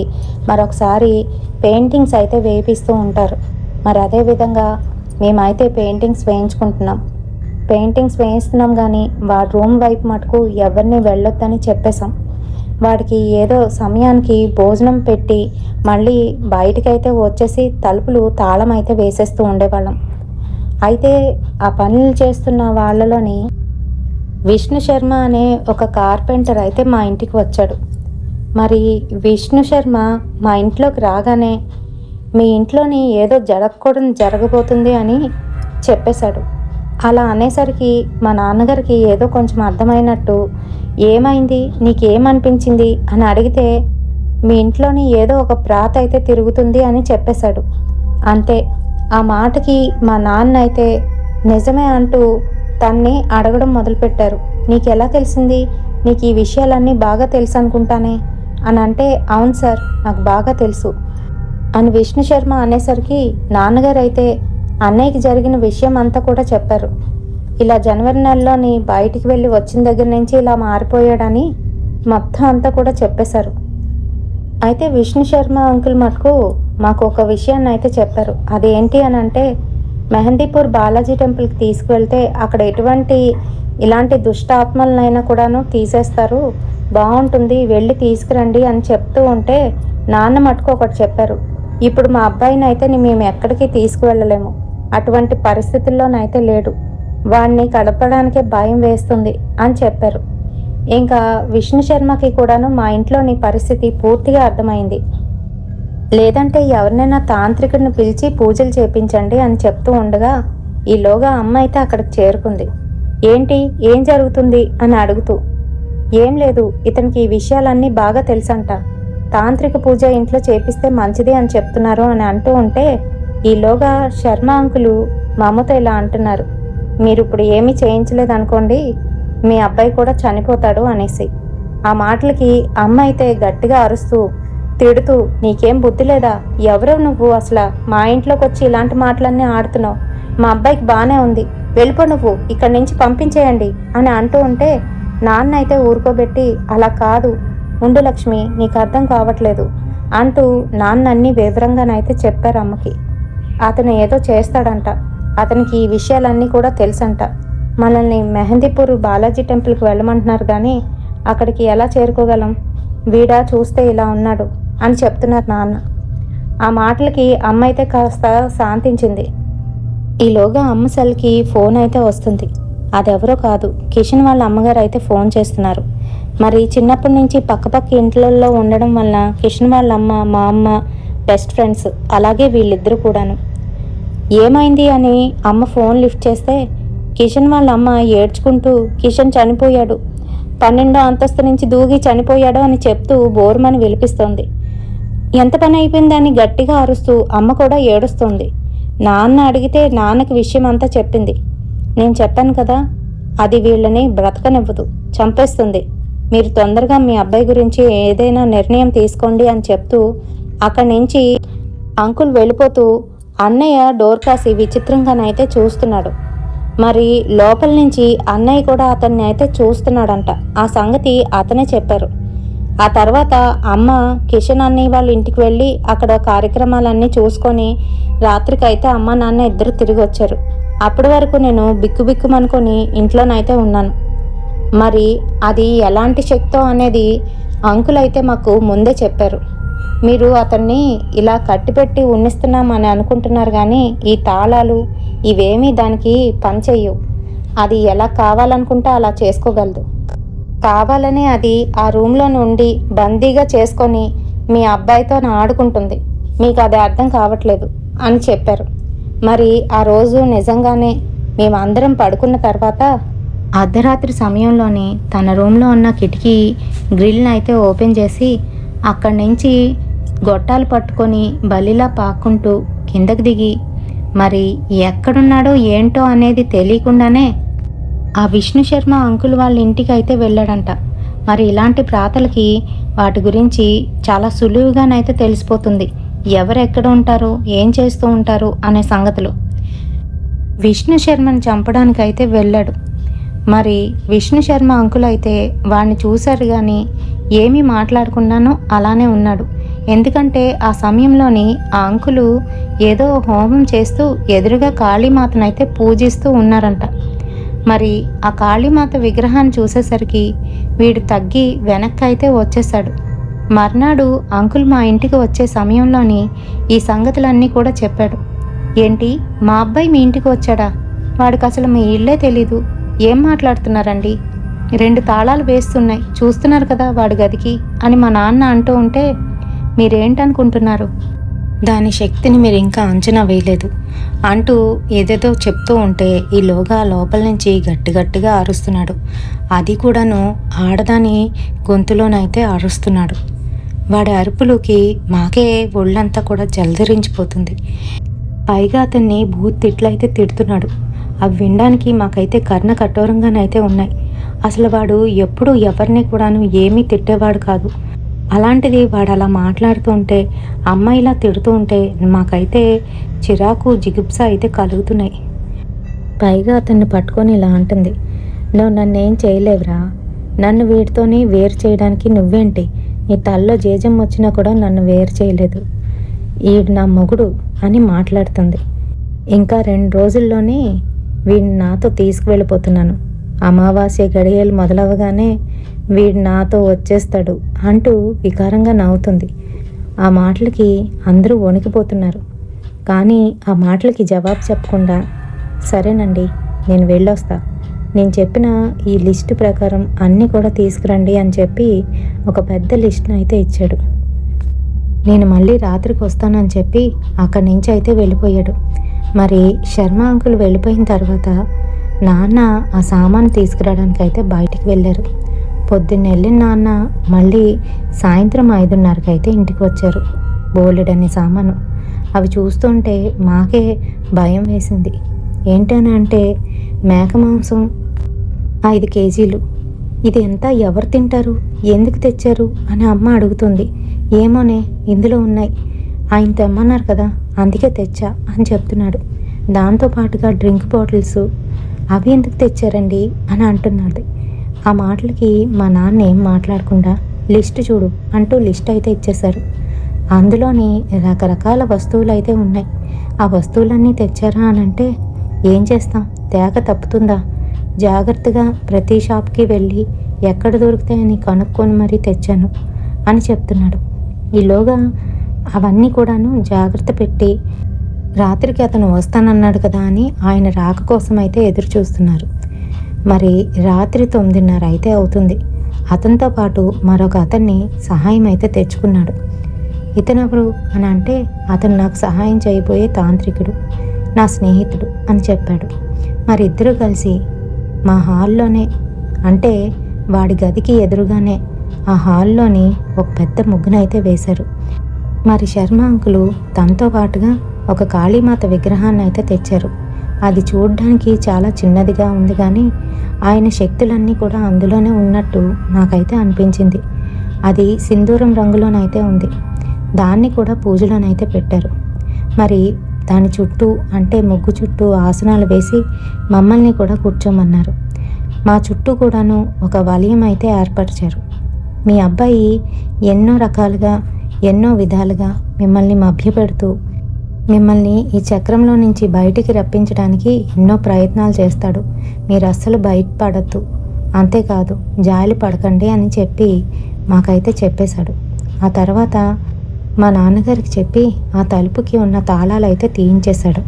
మరొకసారి పెయింటింగ్స్ అయితే వేయిస్తూ ఉంటారు. మరి అదేవిధంగా మేమైతే పెయింటింగ్స్ వేయించుకుంటున్నాం. పెయింటింగ్స్ వేయిస్తున్నాం కానీ వాడి రూమ్ వైపు మటుకు ఎవరిని వెళ్ళొద్దని చెప్పేశాం. వాడికి ఏదో సమయానికి భోజనం పెట్టి మళ్ళీ బయటకైతే వచ్చేసి తలుపులు తాళం అయితే వేసేస్తూ ఉండేవాళ్ళం. అయితే ఆ పనులు చేస్తున్న వాళ్ళలోని విష్ణు శర్మ అనే ఒక కార్పెంటర్ అయితే మా ఇంటికి వచ్చాడు. మరి విష్ణు శర్మ మా ఇంట్లోకి రాగానే మీ ఇంట్లోని ఏదో జరగబోతుంది అని చెప్పేశాడు. అలా అనేసరికి మా నాన్నగారికి ఏదో కొంచెం అర్థమైనట్టు, ఏమైంది, నీకేమనిపించింది అని అడిగితే మీ ఇంట్లోని ఏదో ఒక ప్రాత అయితే తిరుగుతుంది అని చెప్పేశాడు. అంతే. ఆ మాటకి మా నాన్న అయితే నిజమే అంటూ తన్ని అడగడం మొదలుపెట్టారు. నీకెలా తెలిసింది? నీకు ఈ విషయాలన్నీ బాగా తెలుసు అనుకుంటానే అని అంటే, అవును సార్, నాకు బాగా తెలుసు అని విష్ణు శర్మ అనేసరికి నాన్నగారు అయితే అన్నయ్యకి జరిగిన విషయం అంతా కూడా చెప్పారు. ఇలా జనవరి నెలలోని బయటికి వెళ్ళి వచ్చిన దగ్గర నుంచి ఇలా మారిపోయాడని మొత్తం అంతా కూడా చెప్పేశారు. అయితే విష్ణు శర్మ అంకుల్ మటుకు మాకు ఒక విషయాన్ని అయితే చెప్పారు. అదేంటి అని అంటే, మెహందీపూర్ బాలాజీ టెంపుల్కి తీసుకువెళ్తే అక్కడ ఎటువంటి ఇలాంటి దుష్ట ఆత్మలనైనా కూడాను తీసేస్తారు, బాగుంటుంది, వెళ్ళి తీసుకురండి అని చెప్తూ ఉంటే నాన్న మటుకు ఒకటి చెప్పారు. ఇప్పుడు మా అబ్బాయిని అయితే మేము ఎక్కడికి తీసుకువెళ్ళలేము, అటువంటి పరిస్థితుల్లోనైతే లేడు, వాడిని కడపడానికే భయం వేస్తుంది అని చెప్పారు. ఇంకా విష్ణు శర్మకి కూడాను మా ఇంట్లోని పరిస్థితి పూర్తిగా అర్థమైంది. లేదంటే ఎవరినైనా తాంత్రికుడిని పిలిచి పూజలు చేపించండి అని చెప్తూ ఉండగా ఈలోగా అమ్మ అయితే అక్కడికి చేరుకుంది. ఏంటి, ఏం జరుగుతుంది అని అడుగుతూ, ఏం లేదు, ఇతనికి ఈ విషయాలన్నీ బాగా తెలుసంట, తాంత్రిక పూజ ఇంట్లో చేపిస్తే మంచిది అని చెప్తున్నారు అని అంటూ ఉంటే ఈలోగా శర్మ అంకులు మా అమ్మతో ఇలా అంటున్నారు, మీరు ఇప్పుడు ఏమీ చేయించలేదనుకోండి, మీ అబ్బాయి కూడా చనిపోతాడు అనేసి. ఆ మాటలకి అమ్మ అయితే గట్టిగా అరుస్తూ తిడుతూ, నీకేం బుద్ధి లేదా, ఎవరో నువ్వు, అసలు మా ఇంట్లోకి వచ్చి ఇలాంటి మాటలన్నీ ఆడుతున్నావు, మా అబ్బాయికి బాగానే ఉంది, వెళ్ళిపో, నువ్వు ఇక్కడి నుంచి పంపించేయండి అని అంటూ ఉంటే నాన్న అయితే ఊరుకోబెట్టి, అలా కాదు, ఉండు లక్ష్మి, నీకు అర్థం కావట్లేదు అంటూ నాన్న అన్ని వివరంగానైతే చెప్పారు అమ్మకి. అతను ఏదో చేస్తాడంట, అతనికి ఈ విషయాలన్నీ కూడా తెలుసంట, మనల్ని మెహందీపూర్ బాలాజీ టెంపుల్కి వెళ్ళమంటున్నారు, కానీ అక్కడికి ఎలా చేరుకోగలం, వీడా చూస్తే ఇలా ఉన్నాడు అని చెప్తున్నారు నాన్న. ఆ మాటలకి అమ్మ అయితే కాస్త శాంతించింది. ఈలోగా అమ్మ సెల్కి ఫోన్ అయితే వస్తుంది. అదెవరో కాదు, కిషన్ వాళ్ళ అమ్మగారు అయితే ఫోన్ చేస్తున్నారు. మరి చిన్నప్పటి నుంచి పక్కపక్క ఇంట్లలో ఉండడం వల్ల కిషన్ వాళ్ళ అమ్మ, మా అమ్మ బెస్ట్ ఫ్రెండ్స్, అలాగే వీళ్ళిద్దరూ కూడాను. ఏమైంది అని అమ్మ ఫోన్ లిఫ్ట్ చేస్తే కిషన్ వాళ్ళ అమ్మ ఏడ్చుకుంటూ, కిషన్ చనిపోయాడు, 12వ అంతస్తు నుంచి దూకి చనిపోయాడు అని చెప్తూ బోరుమని విలిపిస్తోంది. ఎంత పని అయిపోయిందని గట్టిగా అరుస్తూ అమ్మ కూడా ఏడుస్తోంది. నాన్న అడిగితే నాన్నకి విషయం అంతా చెప్పింది. నేను చెప్పాను కదా, అది వీళ్ళని బ్రతకనివ్వదు, చంపేస్తుంది, మీరు తొందరగా మీ అబ్బాయి గురించి ఏదైనా నిర్ణయం తీసుకోండి అని చెప్తూ అక్కడి నుంచి అంకుల్ వెళ్ళిపోతూ అన్నయ్య డోర్ కాసి విచిత్రంగానైతే చూస్తున్నాడు. మరి లోపల నుంచి అన్నయ్య కూడా అతన్ని అయితే చూస్తున్నాడంట. ఆ సంగతి అతనే చెప్పారు. ఆ తర్వాత అమ్మ కిషన్ అన్నయ్య వాళ్ళ ఇంటికి వెళ్ళి అక్కడ కార్యక్రమాలన్నీ చూసుకొని రాత్రికైతే అమ్మ నాన్న ఇద్దరు తిరిగి వచ్చారు. అప్పటి వరకు నేను బిక్కుబిక్కుమనుకొని ఇంట్లోనైతే ఉన్నాను. మరి అది ఎలాంటి శక్తో అనేది అంకుల్ అయితే మాకు ముందే చెప్పారు. మీరు అతన్ని ఇలా కట్టిపెట్టి ఉన్నిస్తున్నామని అనుకుంటున్నారు, కానీ ఈ తాళాలు ఇవేమీ దానికి పనిచేయవు. అది ఎలా కావాలనుకుంటే అలా చేసుకోగలదు. కావాలని అది ఆ రూమ్లో నుండి బందీగా చేసుకొని మీ అబ్బాయితో ఆడుకుంటుంది. మీకు అది అర్థం కావట్లేదు అని చెప్పారు. మరి ఆ రోజు నిజంగానే మేమందరం పడుకున్న తర్వాత అర్ధరాత్రి సమయంలోనే తన రూమ్లో ఉన్న కిటికీ గ్రిల్ని అయితే ఓపెన్ చేసి అక్కడి నుంచి గొట్టాలు పట్టుకొని బలిలా పాక్కుంటూ కిందకి దిగి మరి ఎక్కడున్నాడో ఏంటో అనేది తెలియకుండానే ఆ విష్ణు శర్మ అంకుల్ వాళ్ళ ఇంటికి అయితే వెళ్ళాడంట. మరి ఇలాంటి ప్రాతలకి వాటి గురించి చాలా సులువుగానైతే తెలిసిపోతుంది, ఎవరెక్కడ ఉంటారు, ఏం చేస్తూ ఉంటారు అనే సంగతులు. విష్ణు శర్మని చంపడానికి అయితే వెళ్ళాడు. మరి విష్ణు శర్మ అంకుల్ అయితే వాడిని చూశారు, కానీ ఏమీ మాట్లాడకుండానో అలానే ఉన్నాడు. ఎందుకంటే ఆ సమయంలోని ఆ అంకులు ఏదో హోమం చేస్తూ ఎదురుగా కాళీమాతనైతే పూజిస్తూ ఉన్నారంట. మరి ఆ కాళీమాత విగ్రహాన్ని చూసేసరికి వీడు తగ్గి వెనక్కి అయితే వచ్చేసాడు. మర్నాడు అంకుల్ మా ఇంటికి వచ్చే సమయంలోని ఈ సంగతులన్నీ కూడా చెప్పాడు. ఏంటి, మా అబ్బాయి మీ ఇంటికి వచ్చాడా, వాడికి అసలు మీ ఇల్లే తెలీదు, ఏం మాట్లాడుతున్నారండి, 2 తాళాలు వేస్తున్నాయి చూస్తున్నారు కదా వాడి గదికి అని మా నాన్న అంటూ ఉంటే, మీరేంటనుకుంటున్నారు, దాని శక్తిని మీరు ఇంకా అంచనా వేయలేదు అంటూ ఏదేదో చెప్తూ ఉంటే ఈలోగా లోపల నుంచి గట్టిగా అరుస్తున్నాడు. అది కూడాను ఆడదాని గొంతులోనైతే అరుస్తున్నాడు. వాడి అరుపులకి మాకే ఒళ్ళంతా కూడా జలధరించిపోతుంది. పైగా అతన్ని తిట్లయితే తిడుతున్నాడు. అవి వినడానికి మాకైతే కర్ణ కఠోరంగానైతే ఉన్నాయి. అసలు వాడు ఎప్పుడు ఎవరిని కూడాను ఏమీ తిట్టేవాడు కాదు. అలాంటిది వాడు అలా మాట్లాడుతూ ఉంటే, అమ్మాయిలా తిడుతూ ఉంటే మాకైతే చిరాకు జిగుప్స అయితే కలుగుతున్నాయి. పైగా అతన్ని పట్టుకొని ఇలా అంటుంది, నువ్వు నన్నేం చేయలేవురా, నన్ను వీడితోని వేరు చేయడానికి నువ్వేంటి, నీ తల్లో జేజం వచ్చినా కూడా నన్ను వేరు చేయలేదు, ఈడు నా మొగుడు అని మాట్లాడుతుంది. ఇంకా 2 రోజుల్లోనే వీడిని నాతో తీసుకువెళ్ళిపోతున్నాను, అమావాస్య గడియలు మొదలవగానే వీడు నాతో వచ్చేస్తాడు అంటూ వికారంగా నవ్వుతుంది. ఆ మాటలకి అందరూ వణికిపోతున్నారు. కానీ ఆ మాటలకి జవాబు చెప్పకుండా, సరేనండి నేను వెళ్ళొస్తా, నేను చెప్పిన ఈ లిస్టు ప్రకారం అన్నీ కూడా తీసుకురండి అని చెప్పి ఒక పెద్ద లిస్ట్ని అయితే ఇచ్చాడు. నేను మళ్ళీ రాత్రికి వస్తానని చెప్పి అక్కడి నుంచి అయితే వెళ్ళిపోయాడు. మరి శర్మ అంకుల్ వెళ్ళిపోయిన తర్వాత నాన్న ఆ సామాను తీసుకురావడానికి అయితే బయటికి వెళ్ళారు. పొద్దున్న వెళ్ళిన నాన్న మళ్ళీ సాయంత్రం 5:30కి అయితే ఇంటికి వచ్చారు. బోలెడని సామాను. అవి చూస్తుంటే మాకే భయం వేసింది. ఏంటని అంటే మేక మాంసం 5 కేజీలు. ఇది ఎంత, ఎవరు తింటారు, ఎందుకు తెచ్చారు అని అమ్మ అడుగుతుంది. ఏమోనే, ఇందులో ఉన్నాయి, ఆయన తెమ్మన్నారు కదా అందుకే తెచ్చా అని చెప్తున్నాడు. దాంతోపాటుగా డ్రింక్ బాటిల్స్ అవి ఎందుకు తెచ్చారండి అని అంటున్నాడు. ఆ మాటలకి మా నాన్న ఏం మాట్లాడకుండా లిస్ట్ చూడు అంటూ లిస్ట్ అయితే ఇచ్చేశారు. అందులోని రకరకాల వస్తువులు అయితే ఉన్నాయి. ఆ వస్తువులన్నీ తెచ్చారా అని అంటే ఏం చేస్తాం, తేక తప్పుతుందా, జాగ్రత్తగా ప్రతి షాప్కి వెళ్ళి ఎక్కడ దొరుకుతాయని కనుక్కొని మరీ తెచ్చాను అని చెప్తున్నాడు. ఈలోగా అవన్నీ కూడాను జాగ్రత్త పెట్టి రాత్రికి అతను వస్తానన్నాడు కదా అని ఆయన రాక కోసం అయితే ఎదురు చూస్తున్నారు. మరి రాత్రి 9:30 అయితే అవుతుంది. అతనితో పాటు మరొక అతన్ని సహాయం అయితే తెచ్చుకున్నాడు. ఇతనెవరు అని అంటే అతను నాకు సహాయం చేయబోయే తాంత్రికుడు, నా స్నేహితుడు అని చెప్పాడు. మరి ఇద్దరు కలిసి మా హాల్లోనే, అంటే వాడి గదికి ఎదురుగానే ఆ హాల్లోని ఒక పెద్ద ముగ్గునైతే వేశారు. మరి శర్మ అంకులు తనతో పాటుగా ఒక కాళీమాత విగ్రహాన్ని అయితే తెచ్చారు. అది చూడడానికి చాలా చిన్నదిగా ఉంది కానీ ఆయన శక్తులన్నీ కూడా అందులోనే ఉన్నట్టు నాకైతే అనిపించింది. అది సింధూరం రంగులోనైతే ఉంది. దాన్ని కూడా పూజలోనైతే పెట్టారు. మరి దాని చుట్టూ, అంటే ముగ్గు చుట్టూ ఆసనాలు వేసి మమ్మల్ని కూడా కూర్చోమన్నారు. మా చుట్టూ కూడాను ఒక వలయం అయితే ఏర్పరిచారు. మీ అబ్బాయి ఎన్నో రకాలుగా, ఎన్నో విధాలుగా మిమ్మల్ని మభ్యపెడుతూ మిమ్మల్ని ఈ చక్రంలో నుంచి బయటికి రప్పించడానికి ఎన్నో ప్రయత్నాలు చేస్తాడు. మీరు అస్సలు బయటపడద్దు, అంతేకాదు జాలి పడకండి అని చెప్పి మాకైతే చెప్పేశాడు. ఆ తర్వాత మా నాన్నగారికి చెప్పి ఆ తలుపుకి ఉన్న తాళాలు అయితే తీయించేశాడు.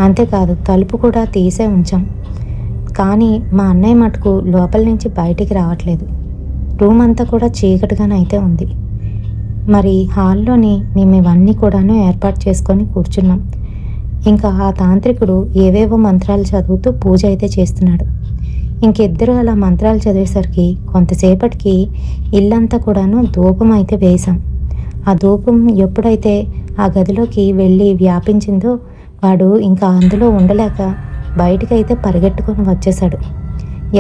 అంతేకాదు తలుపు కూడా తీసే ఉంచాం. కానీ మా అన్నయ్య మటుకు లోపల నుంచి బయటికి రావట్లేదు. రూమ్ అంతా కూడా చీకటిగానైతే ఉంది. మరి హాల్లోని మేము ఇవన్నీ కూడాను ఏర్పాటు చేసుకొని కూర్చున్నాం. ఇంకా ఆ తాంత్రికుడు ఏవేవో మంత్రాలు చదువుతూ పూజ అయితే చేస్తున్నాడు. ఇంకిద్దరు అలా మంత్రాలు చదివేసరికి కొంతసేపటికి ఇల్లంతా కూడాను ధూపం అయితే వేశాం. ఆ ధూపం ఎప్పుడైతే ఆ గదిలోకి వెళ్ళి వ్యాపించిందో వాడు ఇంకా అందులో ఉండలేక బయటికైతే పరిగెట్టుకొని వచ్చేశాడు.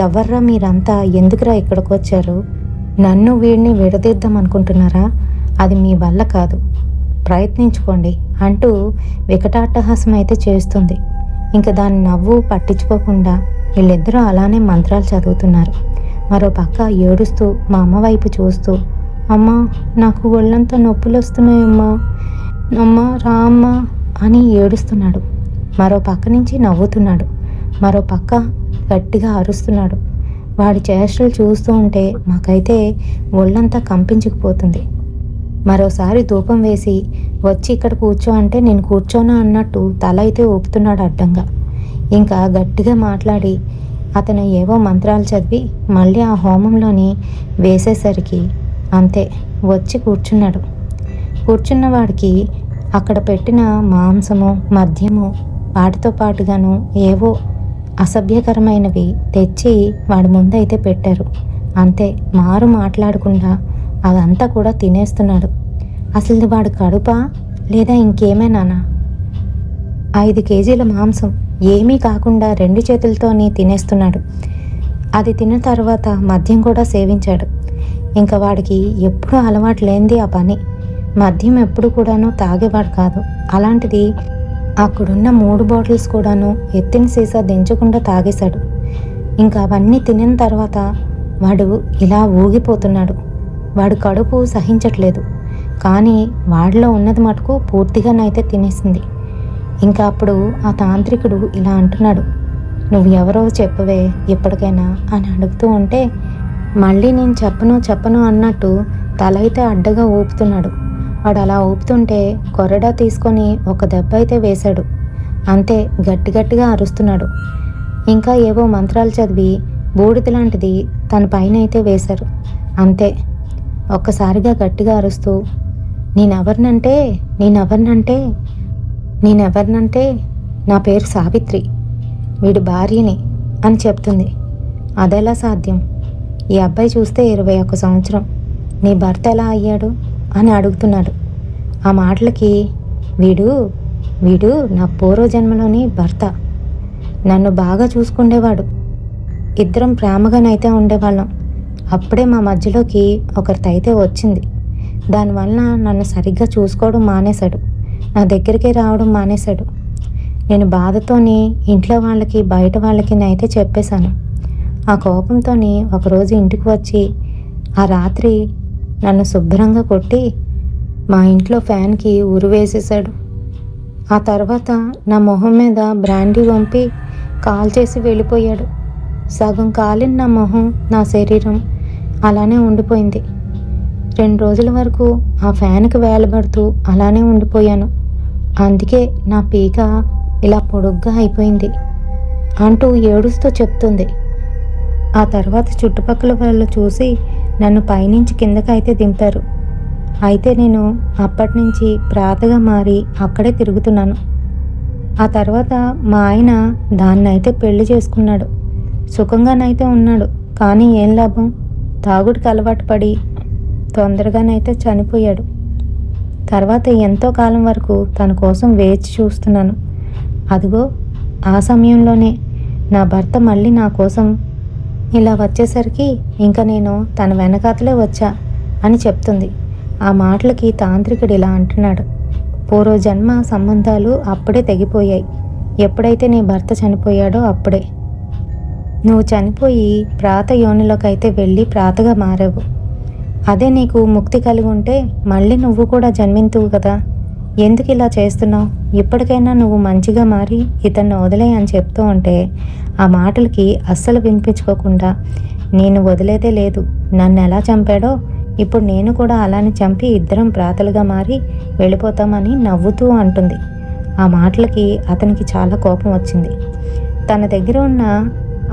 ఎవర్రా మీరంతా, ఎందుకురా ఇక్కడికి వచ్చారు, నన్ను వీడిని విడదీద్దాం అనుకుంటున్నారా, అది మీ వల్ల కాదు, ప్రయత్నించుకోండి అంటూ వికటాట్టహాసం అయితే చేస్తుంది. ఇంకా దాని నవ్వు పట్టించుకోకుండా వీళ్ళిద్దరూ అలానే మంత్రాలు చదువుతున్నారు. మరో పక్క ఏడుస్తూ మా అమ్మ వైపు చూస్తూ, అమ్మా నాకు ఒళ్ళంతా నొప్పులు వస్తున్నాయమ్మా, అమ్మా రా అమ్మా అని ఏడుస్తున్నాడు. మరో పక్క నుంచి నవ్వుతున్నాడు, మరో పక్క గట్టిగా అరుస్తున్నాడు. వాడి చేష్టలు చూస్తూ ఉంటే మాకైతే ఒళ్ళంతా కంపించుకుపోతుంది. మరోసారి ధూపం వేసి వచ్చి ఇక్కడ కూర్చో అంటే నేను కూర్చోనా అన్నట్టు తల అయితే ఊపుతున్నాడు అడ్డంగా. ఇంకా గట్టిగా మాట్లాడి అతను ఏవో మంత్రాలు చదివి మళ్ళీ ఆ హోమంలోని వేసేసరికి అంతే వచ్చి కూర్చున్నాడు. కూర్చున్న వాడికి అక్కడ పెట్టిన మాంసము, మద్యము, వాటితో పాటుగాను ఏవో అసభ్యకరమైనవి తెచ్చి వాడి ముందైతే పెట్టారు. అంతే, మారు మాట్లాడకుండా అదంతా కూడా తినేస్తున్నాడు. అసలు వాడు కడుపా లేదా ఇంకేమైనానా? 5 కేజీల మాంసం ఏమీ కాకుండా 2 చేతులతోని తినేస్తున్నాడు. అది తిన్న తర్వాత మద్యం కూడా సేవించాడు. ఇంకా వాడికి ఎప్పుడూ అలవాటు లేనిది ఆ పని. మద్యం ఎప్పుడు కూడాను తాగేవాడు కాదు. అలాంటిది అక్కడున్న 3 బాటిల్స్ కూడాను ఎత్తిన సీసా దించకుండా తాగేశాడు. ఇంకా అవన్నీ తినిన తర్వాత వాడు ఇలా ఊగిపోతున్నాడు. వాడు కడుపు సహించట్లేదు. కానీ వాడిలో ఉన్నది మటుకు పూర్తిగానైతే తినేసింది. ఇంకా అప్పుడు ఆ తాంత్రికుడు ఇలా అంటున్నాడు, నువ్వు ఎవరో చెప్పవే ఇప్పటికైనా అని అడుగుతూ ఉంటే మళ్ళీ నేను చెప్పను అన్నట్టు తల అయితే అడ్డగా ఊపుతున్నాడు. వాడు అలా ఊపుతుంటే కొరడా తీసుకొని ఒక దెబ్బ అయితే వేశాడు. అంతే, గట్టిగా అరుస్తున్నాడు. ఇంకా ఏవో మంత్రాలు చదివి బూడిద లాంటిది తన పైన అయితే వేశారు. అంతే, ఒక్కసారిగా గట్టిగా అరుస్తూ నేనెవరినంటే నా పేరు సావిత్రి, వీడి భార్యని అని చెప్తుంది. అదెలా సాధ్యం? ఈ అబ్బాయి చూస్తే 21 సంవత్సరం, నీ భర్త ఎలా అయ్యాడు అని అడుగుతున్నాడు. ఆ మాటలకి వీడు నా పూర్వజన్మలోని భర్త, నన్ను బాగా చూసుకుండేవాడు, ఇద్దరం ప్రేమగానైతే ఉండేవాళ్ళం. అప్పుడే మా మధ్యలోకి ఒకరితైతే వచ్చింది. దానివల్ల నన్ను సరిగ్గా చూసుకోవడం మానేశాడు, నా దగ్గరికి రావడం మానేశాడు. నేను బాధతోని ఇంట్లో వాళ్ళకి బయట వాళ్ళకి అయితే చెప్పేశాను. ఆ కోపంతో ఒకరోజు ఇంటికి వచ్చి ఆ రాత్రి నన్ను శుభ్రంగా కొట్టి మా ఇంట్లో ఫ్యాన్కి ఉరివేసేశాడు. ఆ తర్వాత నా మొహం మీద బ్రాండీ వంపి కాల్చేసి వెళ్ళిపోయాడు. సగం కాలిన నా మొహం, నా శరీరం అలానే ఉండిపోయింది. 2 రోజుల వరకు ఆ ఫ్యాన్కి వేలబడుతూ అలానే ఉండిపోయాను. అందుకే నా పీక ఇలా పొడుగ్గా అయిపోయింది అంటూ ఏడుస్తూ చెప్తుంది. ఆ తర్వాత చుట్టుపక్కల వాళ్ళు చూసి నన్ను పైనుంచి కిందకైతే దింపారు. అయితే నేను అప్పటి నుంచి ప్రాతగా మారి అక్కడే తిరుగుతున్నాను. ఆ తర్వాత మా ఆయన దాన్నైతే పెళ్లి చేసుకున్నాడు. సుఖంగానైతే ఉన్నాడు. కానీ ఏం లాభం, తాగుడికి అలవాటు పడి తొందరగానైతే చనిపోయాడు. తర్వాత ఎంతో కాలం వరకు తన కోసం వేచి చూస్తున్నాను. అదిగో ఆ సమయంలోనే నా భర్త మళ్ళీ నా కోసం ఇలా వచ్చేసరికి ఇంకా నేను తన వెనకాతలే వచ్చా అని చెప్తుంది. ఆ మాటలకి తాంత్రికుడు ఇలా అంటున్నాడు, పూర్వజన్మ సంబంధాలు అప్పుడే తెగిపోయాయి. ఎప్పుడైతే నీ భర్త చనిపోయాడో అప్పుడే నువ్వు చనిపోయి ప్రాత యోనిలోకైతే వెళ్ళి ప్రాతగా మారావు. అదే నీకు ముక్తి కలిగి ఉంటే మళ్ళీ నువ్వు కూడా జన్మింతువు కదా. ఎందుకు ఇలా చేస్తున్నావు? ఇప్పటికైనా నువ్వు మంచిగా మారి ఇతన్ని వదిలేయి అని చెప్తూ ఉంటే ఆ మాటలకి అస్సలు వినిపించుకోకుండా నేను వదిలేదే లేదు, నన్ను ఎలా చంపాడో ఇప్పుడు నేను కూడా అలానే చంపి ఇద్దరం ప్రాతలుగా మారి వెళ్ళిపోతామని నవ్వుతూ అంటుంది. ఆ మాటలకి అతనికి చాలా కోపం వచ్చింది. తన దగ్గర ఉన్న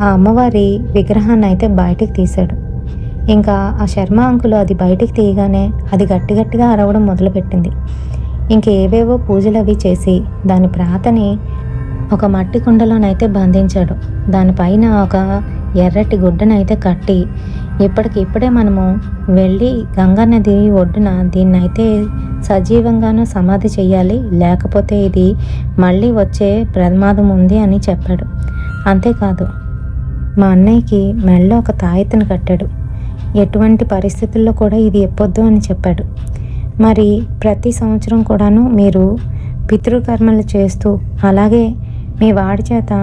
ఆ అమ్మవారి విగ్రహాన్ని అయితే బయటికి తీశాడు. ఇంకా ఆ శర్మ అంకులు అది బయటికి తీయగానే అది గట్టిగా అరవడం మొదలుపెట్టింది. ఇంకేవేవో పూజలు అవి చేసి దాని ప్రాతని ఒక మట్టి కుండలోనైతే బంధించాడు. దానిపైన ఒక ఎర్రటి గుడ్డనైతే కట్టి ఇప్పటికిప్పుడే మనము వెళ్ళి గంగా నది ఒడ్డున దీన్నైతే సజీవంగానూ సమాధి చెయ్యాలి, లేకపోతే ఇది మళ్ళీ వచ్చే ప్రమాదం ఉంది అని చెప్పాడు. అంతేకాదు మా అన్నయ్యకి మెడలో ఒక తాయెత్తును కట్టాడు. ఎటువంటి పరిస్థితుల్లో కూడా ఇది ఎప్పొద్దు అని చెప్పాడు. మరి ప్రతి సంవత్సరం కూడాను మీరు పితృకర్మలు చేస్తూ అలాగే మీ వాడి చేత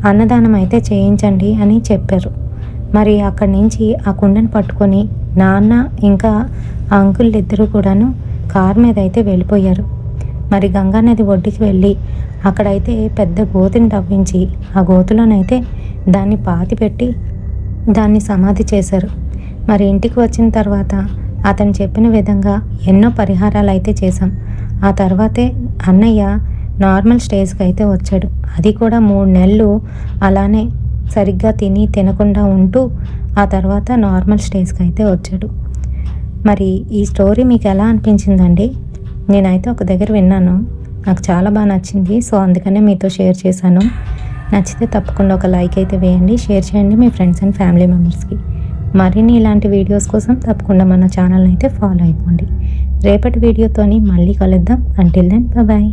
అన్నదానం అయితే చేయించండి అని చెప్పారు. మరి అక్కడి నుంచి ఆ కుండను పట్టుకొని నాన్న ఇంకా ఆ అంకుల్ ఇద్దరు కూడాను కారు మీద అయితే వెళ్ళిపోయారు. మరి గంగానది ఒడ్డుకి వెళ్ళి అక్కడైతే పెద్ద గోతిని తవ్వించి ఆ గోతులోనైతే దాన్ని పాతి పెట్టి దాన్ని సమాధి చేశారు. మరి ఇంటికి వచ్చిన తర్వాత అతను చెప్పిన విధంగా ఎన్నో పరిహారాలు అయితే చేశాం. ఆ తర్వాతే అన్నయ్య నార్మల్ స్టేజ్కి అయితే వచ్చాడు. అది కూడా 3 నెలలు అలానే సరిగ్గా తినకుండా ఉంటూ ఆ తర్వాత నార్మల్ స్టేజ్కి అయితే వచ్చాడు. మరి ఈ స్టోరీ మీకు ఎలా అనిపించిందండి? నేనైతే ఒక దగ్గర విన్నాను, నాకు చాలా బాగా నచ్చింది. సో అందుకనే మీతో షేర్ చేశాను. నచ్చితే తప్పకుండా ఒక లైక్ అయితే వేయండి, షేర్ చేయండి మీ ఫ్రెండ్స్ అండ్ ఫ్యామిలీ మెంబర్స్కి. మరిన్ని ఇలాంటి వీడియోస్ కోసం తప్పకుండా మన ఛానల్ని అయితే ఫాలో అయిపోండి. రేపటి వీడియోతోని మళ్ళీ కలుద్దాం. Until then bye.